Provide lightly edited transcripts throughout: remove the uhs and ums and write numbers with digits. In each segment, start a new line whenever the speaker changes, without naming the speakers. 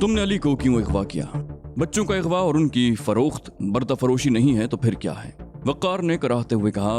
तुमने अली को क्यों अगवा किया? बच्चों का अगवा और उनकी फरोख्त बर्दा फरोशी नहीं है तो फिर क्या है? वक़ार ने कराहते हुए कहा,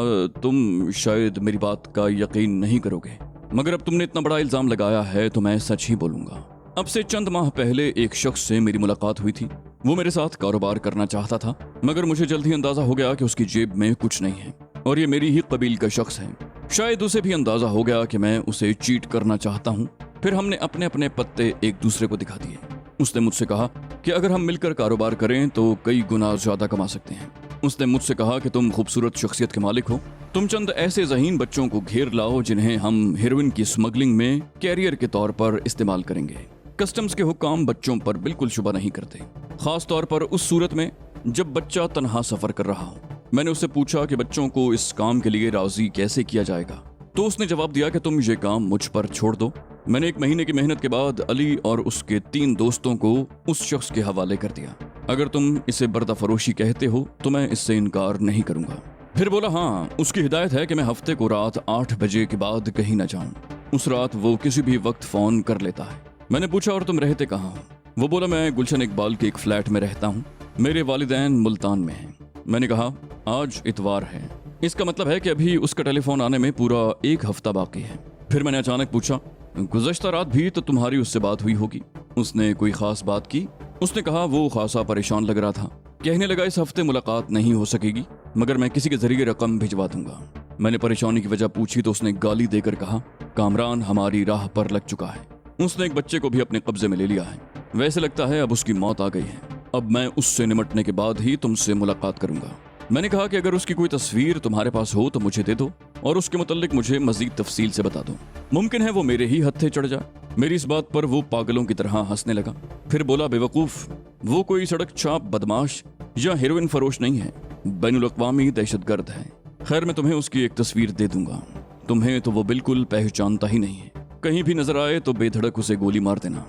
तुम शायद मेरी बात का यकीन नहीं करोगे, मगर अब तुमने इतना बड़ा इल्ज़ाम लगाया है तो मैं सच ही बोलूंगा। अब से चंद माह पहले एक शख्स से मेरी मुलाकात हुई थी। वो मेरे साथ कारोबार करना चाहता था, मगर मुझे जल्द ही अंदाजा हो गया कि उसकी जेब में कुछ नहीं है और ये मेरी ही कबील का शख्स है। शायद उसे भी अंदाजा हो गया कि मैं उसे चीट करना चाहता हूँ। फिर हमने अपने अपने पत्ते एक दूसरे को दिखा दिए। उसने मुझसे कहा कि अगर हम मिलकर कारोबार करें तो कई गुना ज्यादा कमा सकते हैं। उसने मुझसे कहा कि तुम खूबसूरत शख्सियत के मालिक हो, तुम चंद ऐसे ज़हीन बच्चों को घेर लाओ जिन्हें हम हेरोइन की स्मगलिंग में कैरियर के तौर पर इस्तेमाल करेंगे। कस्टम्स के हुक्काम बच्चों पर बिल्कुल शुबा नहीं करते, खास तौर पर उस सूरत में जब बच्चा तन्हा सफर कर रहा हो। मैंने उससे पूछा कि बच्चों को इस काम के लिए राजी कैसे किया जाएगा, तो उसने जवाब दिया कि तुम ये काम मुझ पर छोड़ दो। मैंने 1 महीने की मेहनत के बाद अली और उसके 3 दोस्तों को उस शख्स के हवाले कर दिया। अगर तुम इसे बर्दा फरोशी कहते हो तो मैं इससे इनकार नहीं करूंगा। फिर बोला, हाँ, उसकी हिदायत है कि मैं हफ्ते को रात 8 बजे के बाद कहीं न जाऊं। उस रात वो किसी भी वक्त फोन कर लेता है। मैंने पूछा, और तुम रहते कहाँ हो? वो बोला, मैं गुलशन इकबाल के एक फ्लैट में रहता हूँ, मेरे वालिदैन मुल्तान में हैं। मैंने कहा, आज इतवार है, इसका मतलब है कि अभी उसका टेलीफोन आने में पूरा 1 हफ्ता बाकी है। फिर मैंने अचानक पूछा, गुज़श्ता रात भी तो तुम्हारी उससे बात हुई होगी? उसने कोई खास बात की? उसने कहा वो खासा परेशान लग रहा था। कहने लगा, इस हफ्ते मुलाकात नहीं हो सकेगी, मगर मैं किसी के जरिए रकम भिजवा दूंगा। मैंने परेशानी की वजह पूछी तो उसने गाली देकर कहा, कामरान हमारी राह पर लग चुका है, उसने एक बच्चे को भी अपने कब्जे में ले लिया है। वैसे लगता है अब उसकी मौत आ गई है। अब मैं उससे निमटने के बाद ही तुमसे मुलाकात करूंगा। मैंने कहा कि अगर उसकी कोई तस्वीर तुम्हारे पास हो तो मुझे दे दो और उसके मुतल्लिक मुझे मजीद तफसील से बता दो। मुमकिन है वो मेरे ही हत्थे चढ़ जाए। मेरी इस बात पर वो पागलों की तरह हंसने लगा। फिर बोला, बेवकूफ, वो कोई सड़क छाप बदमाश या हेरोइन फरोश नहीं है, बैनुल अक़वामी दहशतगर्द है। खैर, मैं तुम्हें उसकी एक तस्वीर दे दूंगा। तुम्हें तो वो बिल्कुल पहचानता ही नहीं है। कहीं भी नजर आए तो बेधड़क उसे गोली मार देना।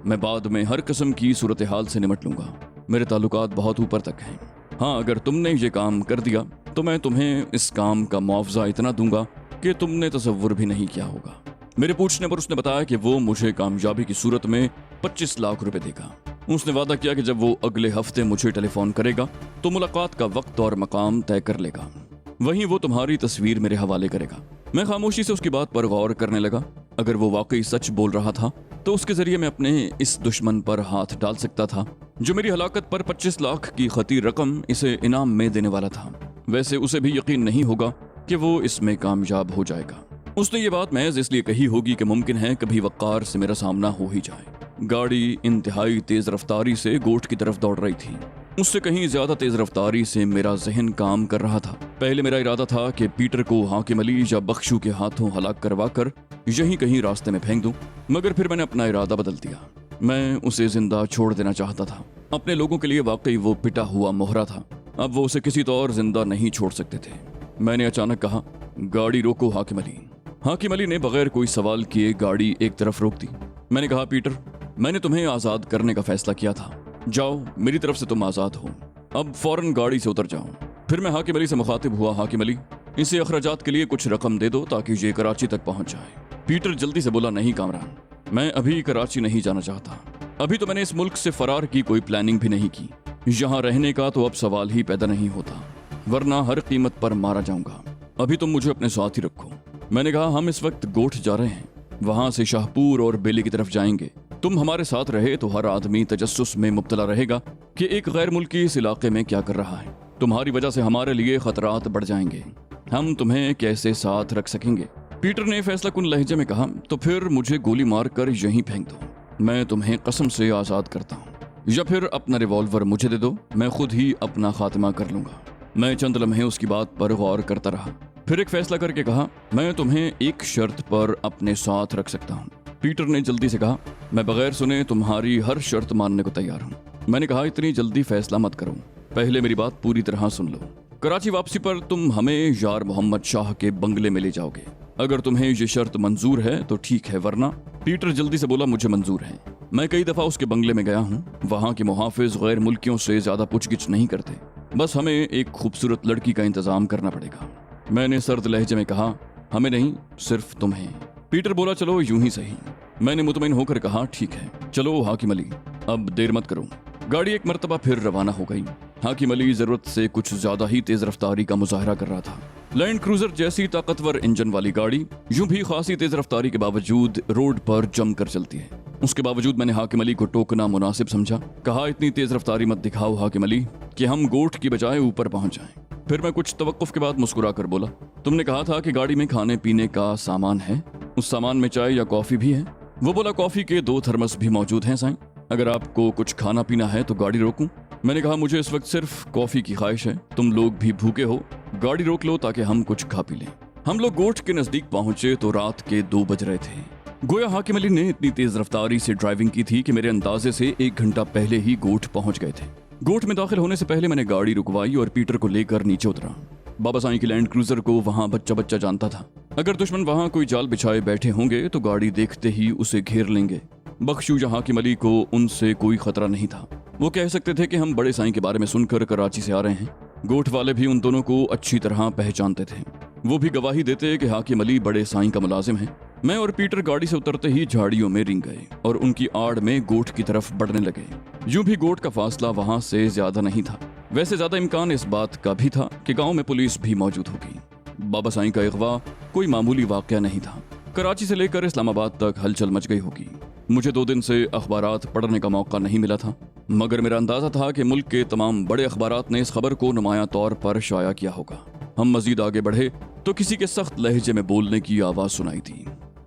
मैं बाद में हर किस्म की सूरत हाल से निमट लूंगा। मेरे ताल्लुकात बहुत ऊपर तक हैं। हाँ, अगर तुमने ये काम कर दिया तो मैं तुम्हें इस काम का मुआवजा इतना दूंगा कि तुमने तसव्वुर भी नहीं किया होगा। मेरे पूछने पर उसने बताया कि वो मुझे कामयाबी की सूरत में 25 लाख रुपए देगा। उसने वादा किया कि जब वो अगले हफ्ते मुझे टेलीफोन करेगा तो मुलाकात का वक्त और मकाम तय कर लेगा। वहीं वो तुम्हारी तस्वीर मेरे हवाले करेगा। मैं खामोशी से उसकी बात पर गौर करने लगा। अगर वो वाकई सच बोल रहा था तो उसके जरिए मैं अपने इस दुश्मन पर हाथ डाल सकता था जो मेरी हलाकत पर 25 लाख की खती रकम इसे इनाम में देने वाला था। वैसे उसे भी यकीन नहीं होगा कि वो इसमें कामयाब हो जाएगा। उसने ये बात महज इसलिए कही होगी कि मुमकिन है कभी वक़ार से मेरा सामना हो ही जाए। गाड़ी इंतहाई तेज रफ्तारी से गोठ की तरफ दौड़ रही थी। उससे कहीं ज्यादा तेज रफ्तारी से मेरा जहन काम कर रहा था। पहले मेरा इरादा था कि पीटर को हाकिम अली या बख्शू के हाथों हलाक करवा कर यहीं कहीं रास्ते में फेंक दूं, मगर फिर मैंने अपना इरादा बदल दिया। मैं उसे जिंदा छोड़ देना चाहता था। अपने लोगों के लिए वाकई वो पिटा हुआ मोहरा था। अब वो उसे किसी तौर जिंदा नहीं छोड़ सकते थे। मैंने अचानक कहा, गाड़ी रोको हाकिम अली। हाकिम अली ने बगैर कोई सवाल किए गाड़ी एक तरफ रोक दी। मैंने कहा, पीटर, मैंने तुम्हें आज़ाद करने का फैसला किया था। जाओ, मेरी तरफ से तुम आज़ाद हो। अब फौरन गाड़ी से उतर जाओ। फिर मैं हाकिम अली से मुखातिब हुआ, हाकिम अली, इसे अखराजात के लिए कुछ रकम दे दो ताकि ये कराची तक पहुंच जाए। पीटर जल्दी से बोला, नहीं कामरान, मैं अभी कराची नहीं जाना चाहता। अभी तो मैंने इस मुल्क से फरार की कोई प्लानिंग भी नहीं की। यहाँ रहने का तो अब सवाल ही पैदा नहीं होता, वरना हर कीमत पर मारा जाऊंगा। अभी तुम मुझे अपने साथ ही रखो। मैंने कहा, हम इस वक्त गोठ जा रहे हैं, वहां से शाहपुर और बेली की तरफ जाएंगे। तुम हमारे साथ रहे तो हर आदमी तजस्सुस में मुब्तला रहेगा कि एक गैर मुल्की इस इलाके में क्या कर रहा है। तुम्हारी वजह से हमारे लिए खतरात बढ़ जाएंगे। हम तुम्हें कैसे साथ रख सकेंगे? पीटर ने फैसला कुन लहजे में कहा, तो फिर मुझे गोली मार कर यहीं फेंक दो। मैं तुम्हें कसम से आज़ाद करता हूँ, या फिर अपना रिवॉल्वर मुझे दे दो, मैं खुद ही अपना खात्मा कर लूंगा। मैं चंद लम्हे उसकी बात पर गौर करता रहा। फिर एक फैसला करके कहा, मैं तुम्हें एक शर्त पर अपने साथ रख सकता हूँ। पीटर ने जल्दी से कहा, मैं बगैर सुने तुम्हारी हर शर्त मानने को तैयार हूँ। मैंने कहा, इतनी जल्दी फैसला मत करो, पहले मेरी बात पूरी तरह सुन लो। कराची वापसी पर तुम हमें यार मोहम्मद शाह के बंगले में ले जाओगे। अगर तुम्हें ये शर्त मंजूर है तो ठीक है, वरना। पीटर जल्दी से बोला, मुझे मंजूर है। मैं कई दफा उसके बंगले में गया हूँ। वहाँ के मुहाफिज गैर मुल्कियों से ज्यादा पूछगिछ नहीं करते, बस हमें एक खूबसूरत लड़की का इंतजाम करना पड़ेगा। मैंने सर्द लहजे में कहा, हमें नहीं, सिर्फ तुम्हें। पीटर बोला, चलो यूं ही सही। मैंने मुतमईन होकर कहा, ठीक है, चलो हाकिम अली, अब देर मत करो। गाड़ी एक मर्तबा फिर रवाना हो गई। हाकिम अली जरूरत से कुछ ज्यादा ही तेज रफ्तारी का मुजाहरा कर रहा था। लैंड क्रूजर जैसी ताकतवर इंजन वाली गाड़ी यूं भी खासी तेज रफ्तारी के बावजूद रोड पर जमकर चलती है। उसके बावजूद मैंने हाकिम अली को टोकना मुनासिब समझा। कहा, इतनी तेज रफ्तारी मत दिखाओ हाकिम अली कि हम गोठ की बजाय ऊपर पहुंच जाएं। फिर मैं कुछ तवक्कुफ के बाद मुस्कुरा कर बोला, तुमने कहा था कि गाड़ी में खाने पीने का सामान है, उस सामान में चाय या कॉफी भी है? वो बोला, कॉफी के 2 थर्मस भी मौजूद हैं साईं, अगर आपको कुछ खाना पीना है तो गाड़ी रोकूं? मैंने कहा, मुझे इस वक्त सिर्फ कॉफी की ख्वाहिश है, तुम लोग भी भूखे हो, गाड़ी रोक लो ताकि हम कुछ खा पी लें। हम लोग गोठ के नजदीक पहुंचे तो रात के 2 बज रहे थे। गोया हाकिम अली ने इतनी तेज रफ्तारी से ड्राइविंग की थी कि मेरे अंदाजे से 1 घंटा पहले ही गोठ पहुंच गए थे। गोठ में दाखिल होने से पहले मैंने गाड़ी रुकवाई और पीटर को लेकर नीचे उतरा। बाबा साईं की लैंड क्रूजर को वहां बच्चा बच्चा जानता था। अगर दुश्मन वहां कोई जाल बिछाए बैठे होंगे तो गाड़ी देखते ही उसे घेर लेंगे। बख्शू या हाकिम अली को उनसे कोई खतरा नहीं था। वो कह सकते थे कि हम बड़े साईं के बारे में सुनकर कराची से आ रहे हैं। गोठ वाले भी उन दोनों को अच्छी तरह पहचानते थे। वो भी गवाही देते कि हाकिम अली बड़े साईं का मुलाजिम है। मैं और पीटर गाड़ी से उतरते ही झाड़ियों में रिंग गए और उनकी आड़ में गोठ की तरफ बढ़ने लगे। यूं भी गोठ का फासला वहां से ज्यादा नहीं था। वैसे ज्यादा इम्कान इस बात का भी था कि गांव में पुलिस भी मौजूद होगी। बाबा साईं का अगवा कोई मामूली वाकया नहीं था। कराची से लेकर इस्लामाबाद तक हलचल मच गई होगी। मुझे 2 दिन से अखबारात पढ़ने का मौका नहीं मिला था, मगर मेरा अंदाजा था कि मुल्क के तमाम बड़े अखबारात ने इस खबर को नुमायां तौर पर शाया किया होगा। हम मजीद आगे बढ़े तो किसी के सख्त लहजे में बोलने की आवाज सुनाई थी।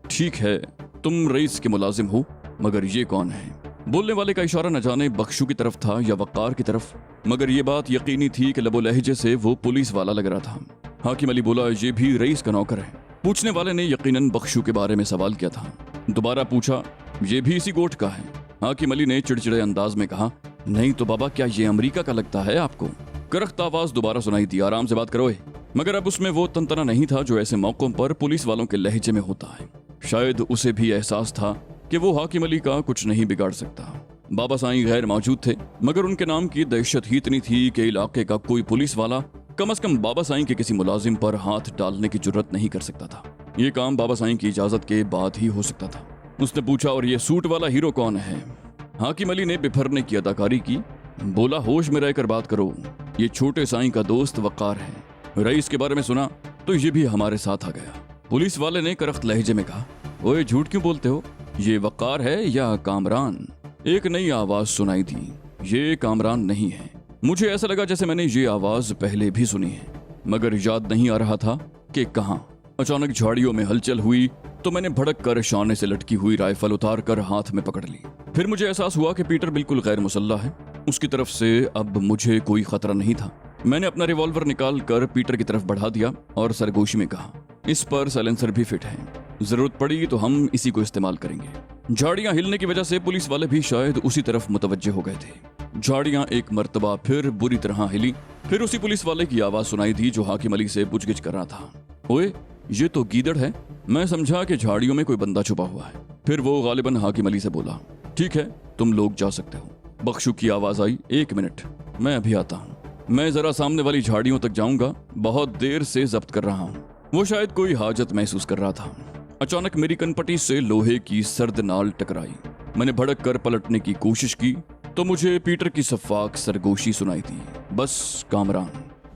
ठीक है, तुम रईस के मुलाजिम हो, मगर ये कौन है? बोलने वाले का इशारा न जाने बख्शू की तरफ था या वक्कार की तरफ, मगर ये बात यकीनी थी कि लबो लहजे से वो पुलिस वाला लग रहा था। हाकिम अली बोला, ये भी रईस का नौकर है। पूछने वाले ने यकीनन बख्शू के बारे में सवाल किया था। दोबारा पूछा, ये भी इसी गोठ का है? हाकिम अली ने चिड़चिड़े अंदाज में कहा, नहीं तो बाबा, क्या ये अमेरिका का लगता है आपको? करख्त आवाज दोबारा सुनाई दी, आराम से बात करो। मगर अब उसमें वो तंतना नहीं था जो ऐसे मौकों पर पुलिस वालों के लहजे में होता है। शायद उसे भी एहसास था कि वो हाकिम अली का कुछ नहीं बिगाड़ सकता। बाबा साईं गैर मौजूद थे, मगर उनके नाम की दहशत ही इतनी थी कि इलाके का कोई पुलिस वाला कम से कम बाबा साईं के किसी मुलाजिम पर हाथ डालने की जुर्रत नहीं कर सकता था। ये काम बाबा साईं की इजाजत के बाद ही हो सकता था। उसने पूछा, और ये सूट वाला हीरो कौन है? हाकिम अली ने बिफरने की अदाकारी की। बोला, होश में रहकर बात करो, ये छोटे साईं का दोस्त वक्कार है। रईस के बारे में सुना तो ये भी हमारे साथ आ गया। पुलिस वाले ने करख्त लहजे में कहा, ओए झूठ क्यों बोलते हो, ये वक्कार है या कामरान? एक नई आवाज सुनाई दी, ये कामरान नहीं है। मुझे ऐसा लगा जैसे मैंने ये आवाज पहले भी सुनी है, मगर याद नहीं आ रहा था कि कहाँ। अचानक झाड़ियों में हलचल हुई तो मैंने भड़क कर शाने से लटकी हुई राइफल उतार कर हाथ में पकड़ ली। फिर मुझे एहसास हुआ कि पीटर बिल्कुल गैर मुसल्लह है। उसकी तरफ से अब मुझे कोई खतरा नहीं था। मैंने अपना रिवॉल्वर निकाल कर पीटर की तरफ बढ़ा दिया और सरगोशी में कहा, इस पर साइलेंसर भी फिट है, जरूरत पड़ी तो हम इसी को इस्तेमाल करेंगे। झाड़ियां हिलने की वजह से पुलिस वाले भी शायद उसी तरफ मुतवज्जे हो गए थे। झाड़ियां एक मर्तबा फिर बुरी तरह हिली। फिर उसी पुलिस वाले की आवाज सुनाई दी जो हाकिम अली से पूछगिछ कर रहा था, ओए ये तो गीदड़ है। मैं समझा कि झाड़ियों में कोई बंदा छुपा हुआ है। फिर वो गालिबन हाकिम अली से बोला, ठीक है, तुम लोग जा सकते हो। बख्शू की आवाज आई, 1 मिनट, मैं अभी आता हूँ। मैं जरा सामने वाली झाड़ियों तक जाऊंगा, बहुत देर से जब्त कर रहा हूँ। वो शायद कोई हाजत महसूस कर रहा था। अचानक मेरी कनपटी से लोहे की सर्द नाल टकराई। मैंने भड़क कर पलटने की कोशिश की तो मुझे पीटर की सफाक सरगोशी सुनाई दी, बस कामरान,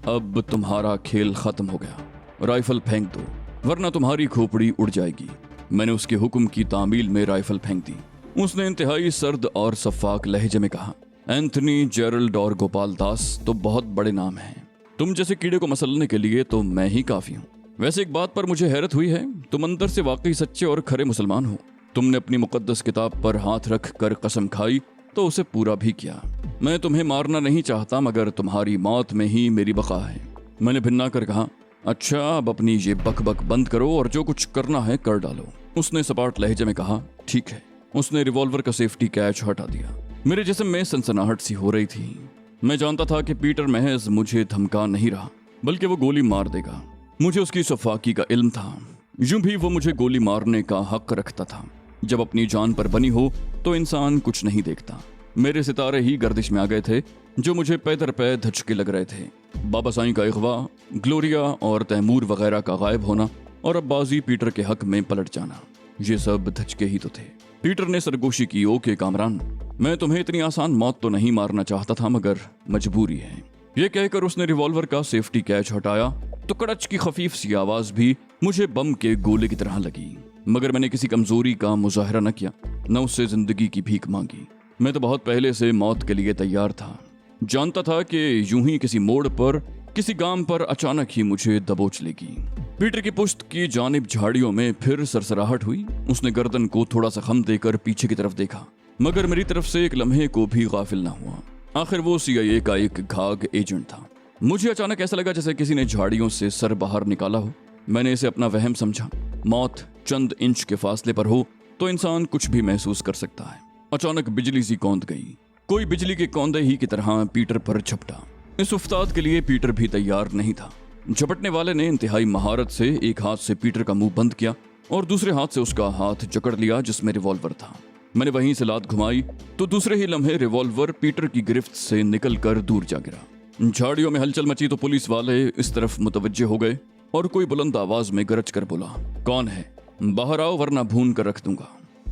अब तुम्हारा खेल खत्म हो गया, राइफल फेंक दो वरना तुम्हारी खोपड़ी उड़ जाएगी। मैंने उसके हुक्म की तामील में राइफल फेंक दी। उसने इंतहाई सर्द और सफाक लहजे में कहा, एंथनी, जेरल्ड और गोपाल दास तो बहुत बड़े नाम हैं। तुम जैसे कीड़े को मसलने के लिए तो मैं ही काफी हूँ। वैसे एक बात पर मुझे हैरत हुई है, तुम अंदर से वाकई सच्चे और खरे मुसलमान हो। तुमने अपनी मुकद्दस किताब पर हाथ रख कर कसम खाई तो उसे पूरा भी किया। मैं तुम्हें मारना नहीं चाहता, मगर तुम्हारी मौत में ही मेरी बका है। मैंने भिन्ना कर कहा, अच्छा अब अपनी ये बक बंद करो और जो कुछ करना है कर डालो। उसने सपाट लहजे में कहा, ठीक है। उसने रिवॉल्वर का सेफ्टी कैच हटा दिया। मेरे जिस्म में सनसनाहट सी हो रही थी। मैं जानता था कि पीटर महज मुझे धमका नहीं रहा, बल्कि वो गोली मार देगा। मुझे उसकी सफाकी का इल्म था। यूं भी वो मुझे गोली मारने का हक रखता था। जब अपनी जान पर बनी हो तो इंसान कुछ नहीं देखता। मेरे सितारे ही गर्दिश में आ गए थे जो मुझे पै दर पै धचके लग रहे थे। बाबा साईं का अगवा, ग्लोरिया और तैमूर वगैरह का गायब होना और अब बाजी पीटर के हक में पलट जाना, ये सब धचके ही तो थे। पीटर ने सरगोशी की, ओके कामरान, मैं तुम्हें इतनी आसान मौत तो नहीं मारना चाहता था, मगर मजबूरी है। ये कहकर उसने रिवॉल्वर का सेफ्टी कैच हटाया तो कड़च की खफीफ सी आवाज भी मुझे बम के गोले की तरह लगी। मगर मैंने किसी कमजोरी का मुजाहरा न किया, न उससे जिंदगी की भीख मांगी। मैं तो बहुत पहले से मौत के लिए तैयार था। जानता था कि यूं ही किसी मोड़ पर, किसी गांव पर अचानक ही मुझे दबोच लेगी। पीटर की पुश्त की जानिब झाड़ियों में फिर सरसराहट हुई। उसने गर्दन को थोड़ा सा खम देकर पीछे की तरफ देखा, मगर मेरी तरफ से एक लम्हे को भी गाफिल न हुआ। आखिर वो CIA का एक घाघ एजेंट था। मुझे अचानक ऐसा लगा जैसे किसी ने झाड़ियों से सर बाहर निकाला हो। मैंने इसे अपना वहम समझा। मौत चंद इंच के फासले पर हो तो इंसान कुछ भी महसूस कर सकता है। अचानक बिजली सी कौंध गई। कोई बिजली के कौंधे ही की तरह पीटर पर झपटा। इस उफ्ताद के लिए पीटर भी तैयार नहीं था। झपटने वाले ने इंतहाई महारत से एक हाथ से पीटर का मुंह बंद किया और दूसरे हाथ से उसका हाथ जकड़ लिया जिसमें रिवॉल्वर था। मैंने वहीं से लात घुमाई तो दूसरे ही लम्हे रिवॉल्वर पीटर की गिरफ्त से निकलकर दूर जा गिरा। झाड़ियों में हलचल मची तो पुलिस वाले इस तरफ मुतवज्जे हो गए और कोई बुलंद आवाज में गरज कर बोला, कौन है? बाहर आओ वरना भून कर रख दूंगा।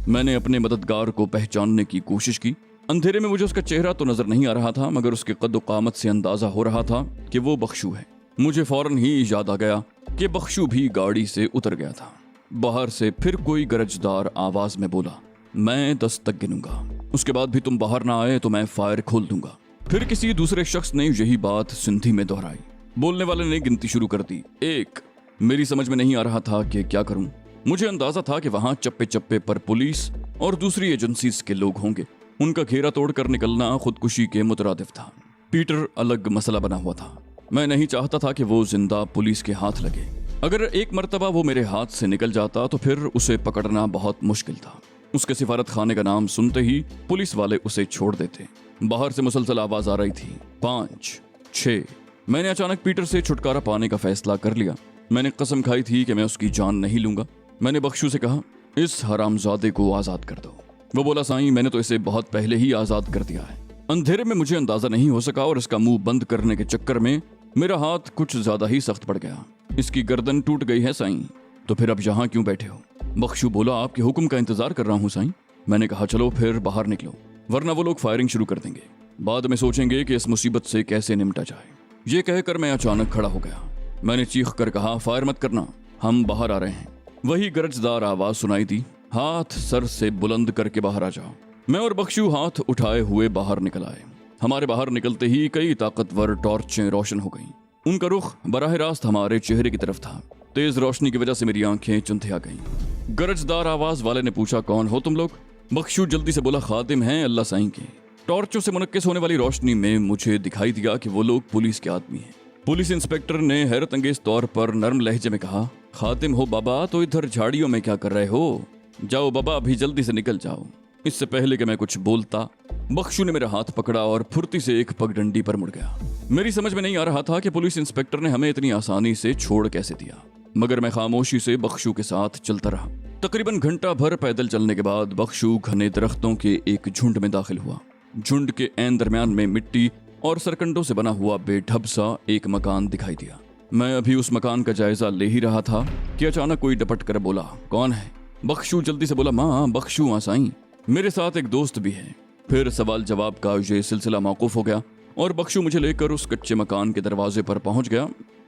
मैंने अपने मददगार को पहचानने की कोशिश की। अंधेरे में मुझे उसका चेहरा तो नजर नहीं आ रहा था, मगर उसके कद कामत से अंदाजा हो रहा था कि वो बख्शू है। मुझे फौरन ही याद आ गया कि बख्शू भी गाड़ी से उतर गया था। बाहर से फिर कोई गरजदार आवाज में बोला, मैं 10 तक गिनूंगा, उसके बाद भी तुम बाहर ना आए तो मैं फायर खोल दूंगा। फिर किसी दूसरे शख्स ने यही बात सिंधी में दोहराई। बोलने वाले ने गिनती शुरू कर दी, 1। मेरी समझ में नहीं आ रहा था कि क्या करूं। मुझे अंदाजा था कि वहां चप्पे चप्पे पर पुलिस और दूसरी एजेंसीज के लोग होंगे। उनका घेरा तोड़कर निकलना खुदकुशी के मुतरादिफ था। पीटर अलग मसला बना हुआ था। मैं नहीं चाहता था कि वो जिंदा पुलिस के हाथ लगे। अगर एक मर्तबा वो मेरे हाथ से निकल जाता तो फिर उसे पकड़ना बहुत मुश्किल था। उसके सिफारत खाने का नाम सुनते ही पुलिस वाले उसे छोड़ देते। बाहर से मुसलसल आवाज आ रही थी, 5, 6। मैंने अचानक पीटर से छुटकारा पाने का फैसला कर लिया। मैंने कसम खाई थी कि मैं उसकी जान नहीं लूंगा। मैंने बख्शू से कहा, इस हरामजादे को आजाद कर दो। वो बोला, साईं मैंने तो इसे बहुत पहले ही आजाद कर दिया है। अंधेरे में मुझे अंदाजा नहीं हो सका और इसका मुंह बंद करने के चक्कर में मेरा हाथ कुछ ज्यादा ही सख्त पड़ गया। इसकी गर्दन टूट गई है साईं। तो फिर अब यहाँ क्यों बैठे हो? बख्शू बोला, आपके हुक्म का इंतजार कर रहा हूँ साईं। मैंने कहा, चलो फिर बाहर निकलो, वरना वो लोग फायरिंग शुरू कर देंगे। बाद में सोचेंगे कि इस मुसीबत से कैसे निपटा जाए। ये कहकर मैं अचानक खड़ा हो गया। मैंने चीख कर कहा, फायर मत करना, हम बाहर आ रहे हैं। वही गरजदार आवाज सुनाई दी, हाथ सर से बुलंद करके बाहर आ जाओ। मैं और बख्शू हाथ उठाए हुए बाहर निकल आए। हमारे बाहर निकलते ही कई ताकतवर टॉर्चें रोशन हो गईं। उनका रुख बराह रास्त हमारे चेहरे की तरफ था। तेज रोशनी की वजह से मेरी आंखें चुंधिया गईं। गरजदार आवाज वाले ने पूछा, कौन हो तुम लोग? बख्शू जल्दी से बोला, खातिम हैं अल्लाह साईं के। टॉर्चों से मुनक्किस होने वाली रोशनी में मुझे दिखाई दिया कि वो लोग पुलिस के आदमी हैं। पुलिस इंस्पेक्टर ने हैरत अंगेज तौर पर नर्म लहजे में कहा, खातिम हो बाबा तो इधर झाड़ियों में क्या कर रहे हो? जाओ बाबा, अभी जल्दी से निकल जाओ। इससे पहले कि मैं कुछ बोलता, बख्शू ने मेरा हाथ पकड़ा और फुर्ती से एक पगडंडी पर मुड़ गया। मेरी समझ में नहीं आ रहा था कि पुलिस इंस्पेक्टर ने हमें इतनी आसानी से छोड़ कैसे दिया, मगर मैं खामोशी से बख्शू के साथ चलता रहा। तकरीबन घंटा भर पैदल चलने के बाद बख्शू घने दरख्तों के एक झुंड में दाखिल हुआ। झुंड के ऐन दरमियान में मिट्टी और सरकंडों से बना हुआ बेढब सा एक मकान दिखाई दिया। मैं अभी उस मकान का जायजा ले ही रहा था कि अचानक कोई डपट कर बोला, कौन है? बख्शू जल्दी से बोला, माँ बख्शू साईं, मेरे साथ एक दोस्त भी है। फिर सवाल जवाब का ये सिलसिला मौकूफ हो गया और बख्शू मुझे लेकर उस कच्चे मकान के दरवाजे पर पहुंच गया,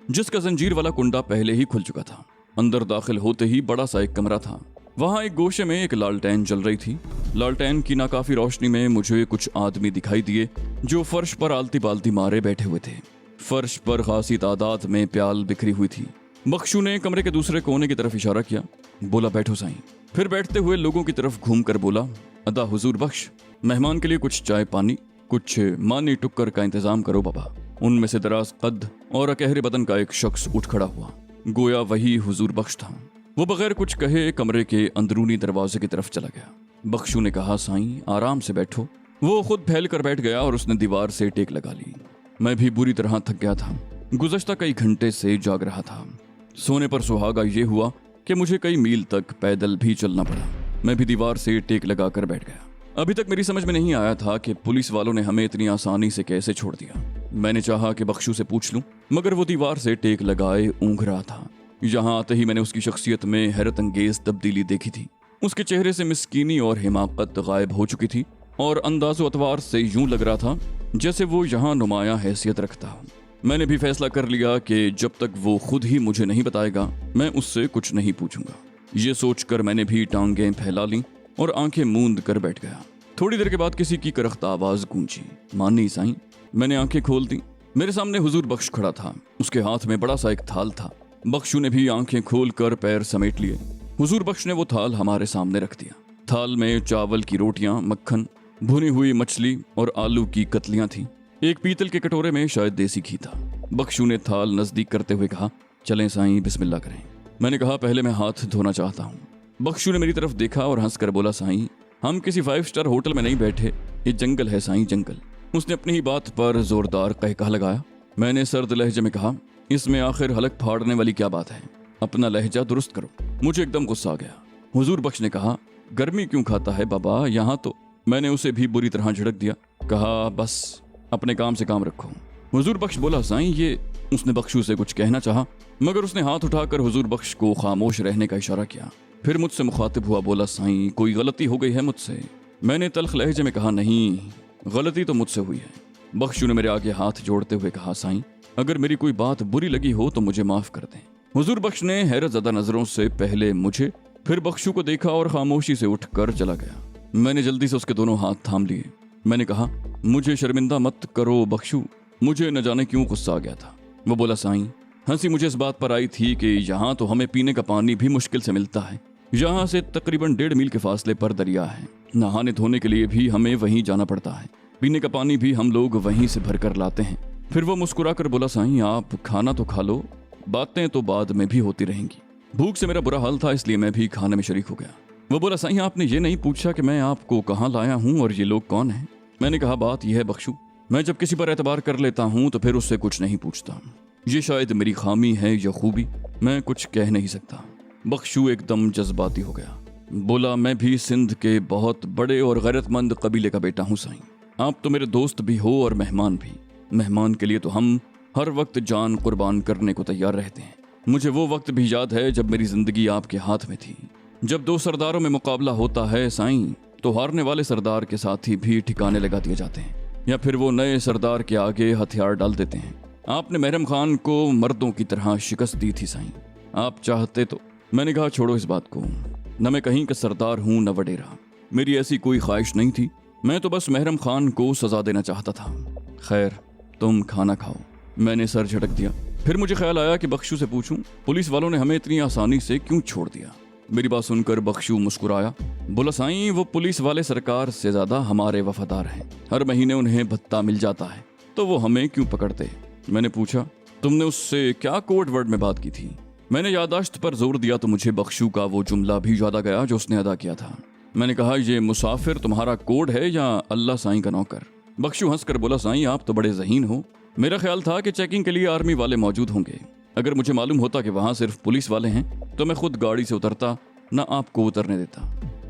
जिसका जंजीर वाला कुंडा पहले ही खुल चुका था। अंदर दाखिल होते ही बड़ा सा एक कमरा था। वहां एक गोशे में एक लालटेन जल रही थी। लालटेन की नाकाफी रोशनी में मुझे कुछ आदमी दिखाई दिए जो फर्श पर आलती पालती मारे बैठे हुए थे। फर्श पर खासी तादाद में प्याल बिखरी हुई थी। बख्शू ने कमरे के दूसरे कोने की तरफ इशारा किया, बोला, बैठो साईं। फिर बैठते हुए लोगों की तरफ घूमकर बोला, अदा हुजूर बख्श, मेहमान के लिए कुछ चाय पानी, कुछ मानी टुक्कर का इंतजाम करो बाबा। उनमें से दराज कद और अकहरे बदन का एक शख्स उठ खड़ा हुआ, गोया वही हुजूर बख्श था। वो बगैर कुछ कहे कमरे के अंदरूनी दरवाजे की तरफ चला गया। बख्शू ने कहा, साईं आराम से बैठो। वो खुद फैल कर बैठ गया और उसने दीवार से टेक लगा ली। मैं भी बुरी तरह थक गया था। गुज़श्ता कई घंटे से जाग रहा था। सोने पर सुहागा ये हुआ कि मुझे कई मील तक पैदल भी चलना पड़ा। मैं भी दीवार से टेक लगाकर बैठ गया। अभी तक मेरी समझ में नहीं आया था कि पुलिस वालों ने हमें इतनी आसानी से कैसे छोड़ दिया। मैंने चाहा कि बख्शू से पूछ लूं, मगर वो दीवार से टेक लगाए ऊँघ रहा था। यहाँ आते ही मैंने उसकी शख्सियत में हैरत अंगेज तब्दीली देखी थी। उसके चेहरे से मिस्कीनी और हिमाकत गायब हो चुकी थी। और अंदाज़ो अतवार से यूं लग रहा था जैसे वो यहाँ नुमाया हैसियत रखता हो। मैंने भी फैसला कर लिया कि जब तक वो खुद ही मुझे नहीं बताएगा मैं उससे कुछ नहीं पूछूंगा। ये सोचकर मैंने भी टांगें फैला लीं और आंखें मूंद कर बैठ गया। थोड़ी देर के बाद किसी की करख्त आवाज़ गूंजी, मानी साईं। मैंने आंखें खोल दी। मेरे सामने हुजूर बख्श खड़ा था। उसके हाथ में बड़ा सा एक थाल था। बख्शू ने भी आंखें खोल कर पैर समेट लिए। हुजूर बख्श ने वो थाल हमारे सामने रख दिया। थाल में चावल की रोटियां, मक्खन, भुनी हुई मछली और आलू की कतलियां थीं। एक पीतल के कटोरे में शायद देसी घी था। बख्शू ने थाल नजदीक करते हुए कहा, चलें साईं, बिस्मिल्लाह करें। मैंने कहा, पहले मैं हाथ धोना चाहता हूँ। बख्शू ने मेरी तरफ देखा और हंसकर बोला, साईं, हम किसी 5 स्टार होटल में नहीं बैठे, ये जंगल है साईं, जंगल। उसने अपनी ही बात पर जोरदार कहकहा लगाया। मैंने सर्द लहजे में कहा, इसमें आखिर हलक फाड़ने वाली क्या बात है, अपना लहजा दुरुस्त करो। मुझे एकदम गुस्सा आ गया। हुजूर बख्श ने कहा, गर्मी क्यों खाता है बाबा, यहाँ तो। मैंने उसे भी बुरी तरह झिड़क दिया। कहा, बस अपने काम से काम रखो। हुजूर बख्श बोला, साईं ये। उसने बख्शू से कुछ कहना चाहा मगर उसने हाथ उठाकर हुजूर बख्श को खामोश रहने का इशारा किया। फिर मुझसे मुखातिब हुआ, बोला, साईं कोई गलती हो गई है मुझसे। मैंने तल्ख लहजे में कहा, नहीं, गलती तो मुझसे हुई है। बख्शू ने मेरे आगे हाथ जोड़ते हुए कहा, साईं अगर मेरी कोई बात बुरी लगी हो तो मुझे माफ कर दें। हुजूर बख्श ने हैरत ज़दा नजरों से पहले मुझे फिर बख्शू को देखा और खामोशी से उठकर चला गया। मैंने जल्दी से उसके दोनों हाथ थाम लिए। मैंने कहा, मुझे शर्मिंदा मत करो बख्शू। मुझे न जाने क्यों गुस्सा आ गया था। वो बोला, साईं हंसी मुझे इस बात पर आई थी कि यहाँ तो हमें पीने का पानी भी मुश्किल से मिलता है। यहाँ से तकरीबन 1.5 मील के फासले पर दरिया है। नहाने धोने के लिए भी हमें वहीं जाना पड़ता है। पीने का पानी भी हम लोग वहीं से भर कर लाते हैं। फिर वो मुस्कुरा कर बोला, साईं आप खाना तो खा लो, बातें तो बाद में भी होती रहेंगी। भूख से मेरा बुरा हाल था, इसलिए मैं भी खाने में शरीक हो गया। वो बोला, साईं आपने ये नहीं पूछा कि मैं आपको कहाँ लाया हूँ और ये लोग कौन हैं। मैंने कहा, बात यह है बख्शू, मैं जब किसी पर एतबार कर लेता हूँ तो फिर उससे कुछ नहीं पूछता। ये शायद मेरी खामी है या खूबी, मैं कुछ कह नहीं सकता। बख्शू एकदम जज्बाती हो गया। बोला, मैं भी सिंध के बहुत बड़े और गैरतमंद कबीले का बेटा हूँ साईं। आप तो मेरे दोस्त भी हो और मेहमान भी। मेहमान के लिए तो हम हर वक्त जान कुर्बान करने को तैयार रहते हैं। मुझे वो वक्त भी याद है जब मेरी जिंदगी आपके हाथ में थी। जब 2 सरदारों में मुकाबला होता है साईं, तो हारने वाले सरदार के साथी भी ठिकाने लगा दिए जाते हैं या फिर वो नए सरदार के आगे हथियार डाल देते हैं। आपने महरम खान को मर्दों की तरह शिकस्त दी थी साईं, आप चाहते तो। मैंने कहा, छोड़ो इस बात को, न मैं कहीं का सरदार हूँ न वडेरा। मेरी ऐसी कोई ख्वाहिश नहीं थी, मैं तो बस महरम खान को सजा देना चाहता था। खैर तुम खाना खाओ। मैंने सर झटक दिया। फिर मुझे ख्याल आया कि बख्शू से पूछूं, पुलिस वालों ने हमें इतनी आसानी से क्यों छोड़ दिया। मेरी बात सुनकर बख्शू मुस्कुराया। बोला, साईं वो पुलिस वाले सरकार से ज्यादा हमारे वफादार हैं। हर महीने उन्हें भत्ता मिल जाता है, तो वो हमें क्यों पकड़ते। मैंने पूछा, तुमने उससे क्या कोड वर्ड में बात की थी। मैंने यादाश्त पर जोर दिया तो मुझे बख्शू का वो जुमला भी याद आ गया जो उसने अदा किया था। मैंने कहा, ये मुसाफिर तुम्हारा कोड है या अल्लाह साईं का नौकर। बख्शू हंसकर बोला, साईं आप तो बड़े ज़हीन हो। मेरा ख्याल था कि चेकिंग के लिए आर्मी वाले मौजूद होंगे। अगर मुझे मालूम होता कि वहाँ सिर्फ पुलिस वाले हैं तो मैं खुद गाड़ी से उतरता, न आपको उतरने देता।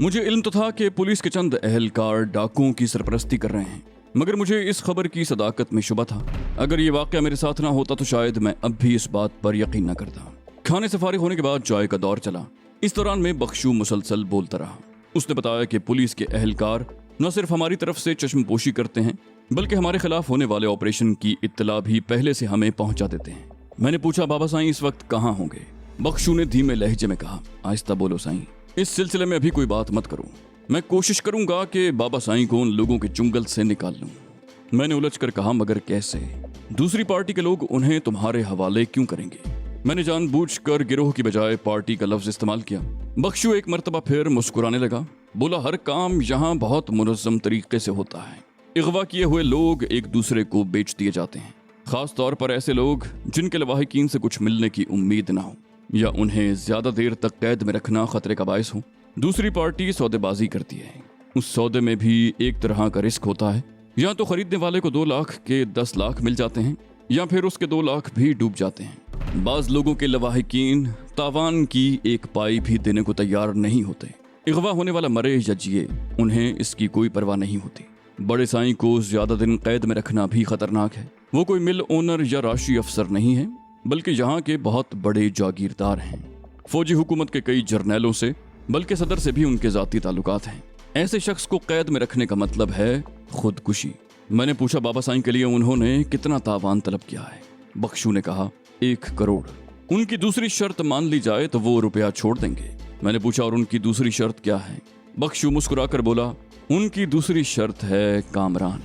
मुझे इल्म तो था कि पुलिस के चंद अहलकार डाकुओं की सरपरस्ती कर रहे हैं, मगर मुझे इस खबर की सदाकत में शुबा था। अगर ये वाक़या मेरे साथ ना होता तो शायद मैं अब भी इस बात पर यकीन न करता। खाने से फारिग होने के बाद चाय का दौर चला। इस दौरान में बख्शू मुसलसल बोलता रहा। उसने बताया कि पुलिस के अहलकार न सिर्फ हमारी तरफ से चश्मपोशी करते हैं, बल्कि हमारे खिलाफ होने वाले ऑपरेशन की इत्तला भी पहले से हमें पहुंचा देते हैं। मैंने पूछा, बाबा साईं इस वक्त कहाँ होंगे। बख्शू ने धीमे लहजे में कहा, आहिस्ता बोलो साईं, इस सिलसिले में अभी कोई बात मत करो। मैं कोशिश करूंगा कि बाबा साईं को उन लोगों के चुंगल से निकाल लूं। मैंने उलझ कर कहा, मगर कैसे? दूसरी पार्टी के लोग उन्हें तुम्हारे हवाले क्यों करेंगे? मैंने जानबूझकर गिरोह की बजाय पार्टी का लफ्ज इस्तेमाल किया। बख्शू एक मर्तबा फिर मुस्कुराने लगा। बोला, हर काम यहाँ बहुत मुनज़्ज़म तरीके से होता है। अगवा किए हुए लोग एक दूसरे को बेच दिए जाते हैं, खास तौर पर ऐसे लोग जिनके लवाहिकीन से कुछ मिलने की उम्मीद ना हो या उन्हें ज्यादा देर तक कैद में रखना खतरे का बायस हो। दूसरी पार्टी सौदेबाजी करती है। उस सौदे में भी एक तरह का रिस्क होता है। या तो खरीदने वाले को 2 लाख के 10 लाख मिल जाते हैं या फिर उसके 2 लाख भी डूब जाते हैं। बाज लोगों के लवाहिकीन तावान की एक पाई भी देने को तैयार नहीं होते। अगवा होने वाला मरे या जिए, उन्हें इसकी कोई परवाह नहीं होती। बड़े साईं को ज्यादा दिन कैद में रखना भी खतरनाक है। वो कोई मिल ओनर या राशि अफसर नहीं है, बल्कि यहाँ के बहुत बड़े जागीरदार हैं। फौजी हुकूमत के कई जर्नैलों से, बल्कि सदर से भी उनके ज़ाती ताल्लुकात हैं। ऐसे शख्स को कैद में रखने का मतलब है खुदकुशी। मैंने पूछा बाबा साईं के लिए उन्होंने कितना तावान तलब किया है। बख्शू ने कहा 1 करोड़। उनकी दूसरी शर्त मान ली जाए तो वो रुपया छोड़ देंगे। मैंने पूछा और उनकी दूसरी शर्त क्या है? बख्शू मुस्कुराकर बोला, उनकी दूसरी शर्त है कामरान।